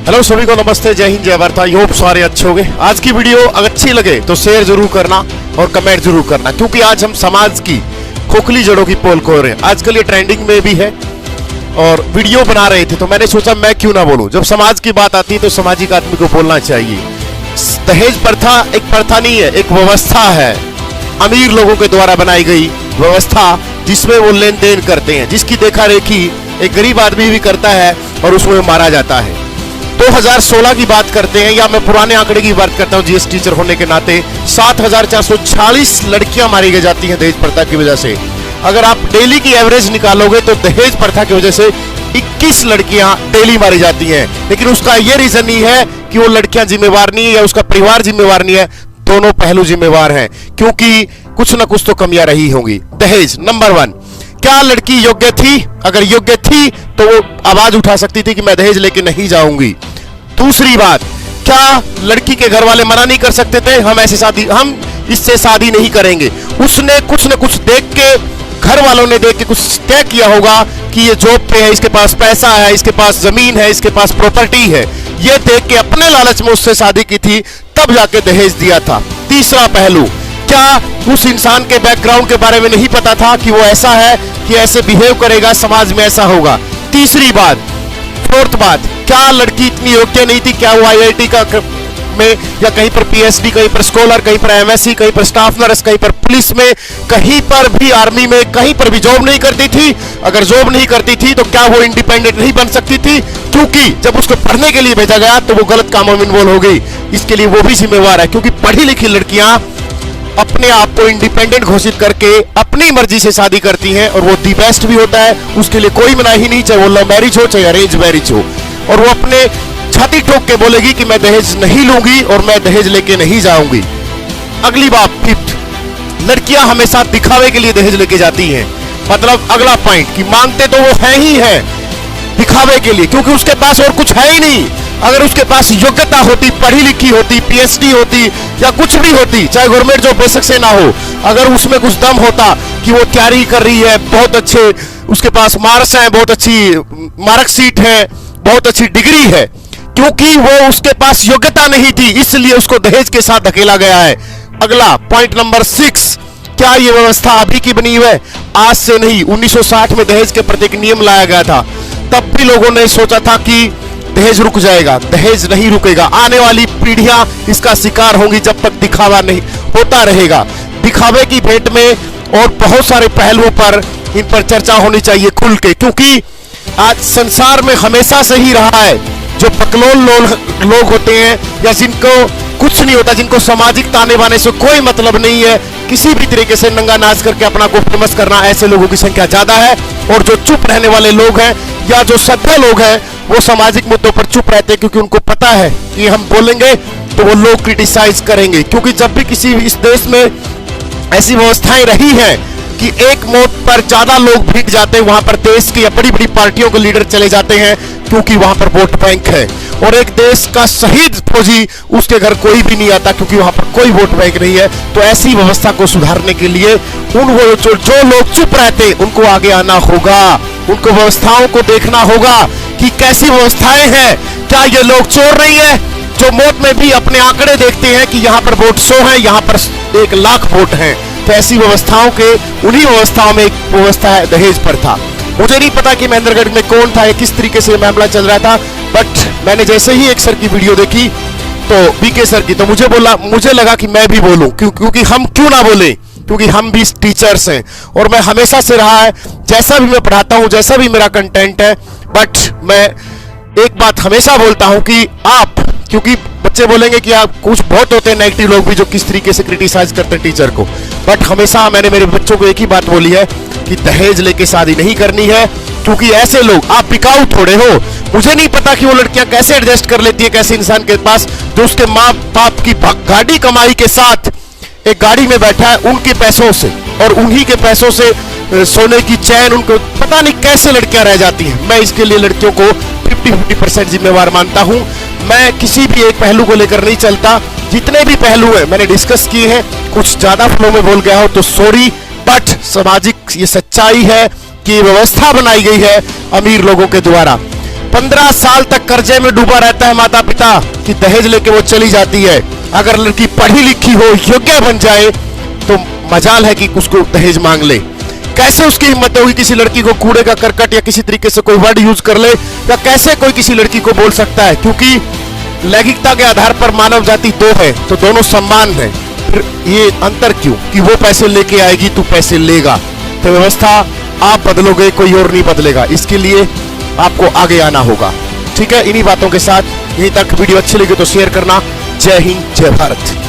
Hello सभी को नमस्ते, जय हिंद, जय भारत। आई होप सारे अच्छे होंगे। आज की वीडियो अगर अच्छी लगे तो शेयर जरूर करना और कमेंट जरूर करना, क्योंकि आज हम समाज की खोखली जड़ों की पोल खोल रहे हैं। आजकल ये ट्रेंडिंग में भी है और वीडियो बना रहे थे तो मैंने सोचा मैं क्यों ना बोलूं। जब समाज की बात आती है तो सामाजिक आदमी को बोलना चाहिए। दहेज प्रथा एक प्रथा नहीं है, एक व्यवस्था है, अमीर लोगों के द्वारा बनाई गई व्यवस्था, जिसमें वो लेन देन करते हैं, जिसकी देखा रेखी एक गरीब आदमी भी करता है और उसमें मारा जाता है। 2016 की बात करते हैं, या मैं पुराने आंकड़े की बात करता हूं जीएस टीचर होने के नाते, 7446 लड़कियां मारी गई जाती हैं दहेज प्रथा की वजह से। अगर आप डेली की एवरेज निकालोगे तो दहेज प्रथा की वजह से 21 लड़कियां डेली मारी जाती हैं। लेकिन उसका यह रीजन नहीं है कि वो लड़कियां जिम्मेवार नहीं है या उसका परिवार जिम्मेवार नहीं है, दोनों पहलू जिम्मेवार हैं, क्योंकि कुछ ना कुछ तो कमियां रही होंगी। दहेज नंबर 1, क्या लड़की योग्य थी? अगर योग्य थी तो वो आवाज उठा सकती थी कि मैं दहेज लेके नहीं जाऊंगी। दूसरी बात, क्या लड़की के घर वाले मना नहीं कर सकते थे हम इससे शादी नहीं करेंगे? उसने कुछ न कुछ देख के, घर वालों ने देख के कुछ तय किया होगा कि ये जॉब पे है, इसके पास पैसा है, इसके पास जमीन है, इसके पास प्रॉपर्टी है, ये देख के अपने लालच में उससे शादी की थी, तब जाके दहेज दिया था। तीसरा पहलू, क्या उस इंसान के बैकग्राउंड के बारे में नहीं पता था कि वो ऐसा है कि ऐसे बिहेव करेगा, समाज में ऐसा होगा? तीसरी बात, फोर्थ बात, क्या लड़की इतनी योग्य नहीं थी? क्या वो आईआईटी का में या कहीं पर पीएचडी, कहीं पर स्कॉलर, कहीं पर एमएससी, कहीं पर स्टाफ नर्स, कहीं पर पुलिस में, कहीं पर भी आर्मी में, कहीं पर भी जॉब नहीं करती थी? अगर जॉब नहीं करती थी तो क्या वो इंडिपेंडेंट नहीं बन सकती थी? क्योंकि जब उसको पढ़ने के लिए भेजा गया तो वो गलत कामों में इन्वॉल्व हो गई। इसके लिए वो भी जिम्मेवार है, क्योंकि पढ़ी लिखी लड़कियां अपने आप को इंडिपेंडेंट घोषित करके अपनी मर्जी से शादी करती हैं और वो दी बेस्ट भी होता है, उसके लिए कोई मनाही नहीं, चाहे वो लव मैरिज हो चाहे अरेंज मैरिज हो। और वो अपने छाती ठोक के बोलेगी कि मैं दहेज नहीं लूंगी और मैं दहेज लेके नहीं जाऊंगी। अगली बात, फिफ्थ, लड़कियां हमेशा दिखावे के लिए दहेज लेके जाती हैं। मतलब अगला पॉइंट कि मांगते तो वो है ही है दिखावे के लिए, क्योंकि उसके पास और कुछ है ही नहीं। अगर उसके पास योग्यता होती, पढ़ी लिखी होती, पीएचडी होती या कुछ भी होती, चाहे गवर्नमेंट जॉब बेशक से ना हो, अगर उसमें कुछ दम होता कि वो तैयारी कर रही है, बहुत अच्छे उसके पास मार्क्स हैं, बहुत अच्छी मार्कशीट है, बहुत अच्छी डिग्री है, क्योंकि वो उसके पास योग्यता नहीं थी, इसलिए उसको दहेज के साथ धकेला गया है। अगला पॉइंट नंबर 6, क्या ये व्यवस्था अभी की बनी हुई है? आज से नहीं, 1960 में दहेज के प्रति एक नियम लाया गया था। तब भी लोगों ने सोचा था कि दहेज रुक जाएगा। दहेज नहीं रुकेगा, आने वाली पीढ़ियां इसका शिकार होंगी जब तक दिखावा नहीं होता रहेगा। दिखावे की भेंट में और बहुत सारे पहलुओं पर इन पर चर्चा होनी चाहिए खुल के, क्योंकि आज संसार में हमेशा से ही रहा है, जो पकलोल लोग होते हैं या जिनको कुछ नहीं होता, जिनको सामाजिक ताने बाने से कोई मतलब नहीं है, किसी भी तरीके से नंगा नाच करके अपना को फेमस करना, ऐसे लोगों की संख्या ज्यादा है। और जो चुप रहने वाले लोग हैं या जो सभ्य लोग हैं वो सामाजिक मुद्दों पर चुप रहते हैं, क्योंकि उनको पता है कि हम बोलेंगे तो वो लोग क्रिटिसाइज करेंगे। क्योंकि जब भी किसी इस देश में ऐसी व्यवस्थाएं रही हैं कि एक मौत पर ज्यादा लोग भीग जाते हैं, वहां पर देश की बड़ी बड़ी पार्टियों के लीडर चले जाते हैं, क्योंकि वहां पर वोट बैंक है। और एक देश का शहीद फौजी, उसके घर कोई भी नहीं आता, क्योंकि वहां पर कोई वोट बैंक नहीं है। तो ऐसी व्यवस्था को सुधारने के लिए जो लोग चुप रहते हैं उनको आगे आना होगा, उनको व्यवस्थाओं को देखना होगा कि कैसी व्यवस्थाएं हैं। क्या ये लोग चोर नहीं है जो मौत में भी अपने आंकड़े देखते हैं कि यहाँ पर वोट 100 है, यहाँ पर 1 लाख वोट हैं? तो ऐसी व्यवस्थाओं के, उन्हीं व्यवस्थाओं में एक व्यवस्था है दहेज प्रथा। मुझे नहीं पता कि महेंद्रगढ़ में कौन था या किस तरीके से मामला चल रहा था, बट मैंने जैसे ही एक सर की वीडियो देखी, तो बीके सर की, तो मुझे लगा कि मैं भी बोलूं, क्योंकि हम क्यों ना बोले, क्योंकि हम भी टीचर्स हैं। और मैं हमेशा से रहा है, जैसा भी मैं पढ़ाता हूं, जैसा भी मेरा कंटेंट है, बट मैं एक बात हमेशा बोलता हूं कि आप, क्योंकि बच्चे बोलेंगे कि आप, कुछ बहुत होते हैं नेगेटिव लोग भी जो किस तरीके से क्रिटिसाइज करते हैं टीचर को, बट हमेशा मैंने मेरे बच्चों को एक ही बात बोली है कि दहेज लेके शादी नहीं करनी है, क्योंकि ऐसे लोग, आप बिकाऊ थोड़े हो। मुझे नहीं पता कि वो लड़कियां कैसे एडजस्ट कर लेती है, कैसे इंसान के पास जो उसके माँ बाप की गाड़ी कमाई के साथ एक गाड़ी में बैठा है उनके पैसों से, और उन्हीं के पैसों से सोने की चैन, उनको पता नहीं कैसे लड़कियां रह जाती हैं। मैं इसके लिए लड़कियों को 50% जिम्मेवार मानता हूं। मैं किसी भी एक पहलू को लेकर नहीं चलता, जितने भी पहलू हैं मैंने डिस्कस किए हैं। कुछ ज्यादा फ्लो में बोल गया हो तो सॉरी, बट सामाजिक ये सच्चाई है कि व्यवस्था बनाई गई है अमीर लोगों के द्वारा। 15 साल तक कर्जे में डूबा रहता है माता पिता कि दहेज लेके वो चली जाती है। अगर लड़की पढ़ी लिखी हो, योग्य बन जाए तो मजाल है कि उसको दहेज मांग ले। कैसे उसकी हिम्मत होगी किसी लड़की को कूड़े का करकट या किसी तरीके से कोई वर्ड यूज कर ले, या कैसे कोई किसी लड़की को बोल सकता है? क्योंकि लैंगिकता के आधार पर मानव जाति दो है, तो दोनों सम्मान है। फिर ये अंतर क्यों कि वो पैसे लेके आएगी, तू पैसे लेगा? तो व्यवस्था आप बदलोगे, कोई और नहीं बदलेगा। इसके लिए आपको आगे आना होगा। ठीक है, इन्हीं बातों के साथ यहीं तक। वीडियो अच्छी लगी तो शेयर करना। जय हिंद, जय भारत।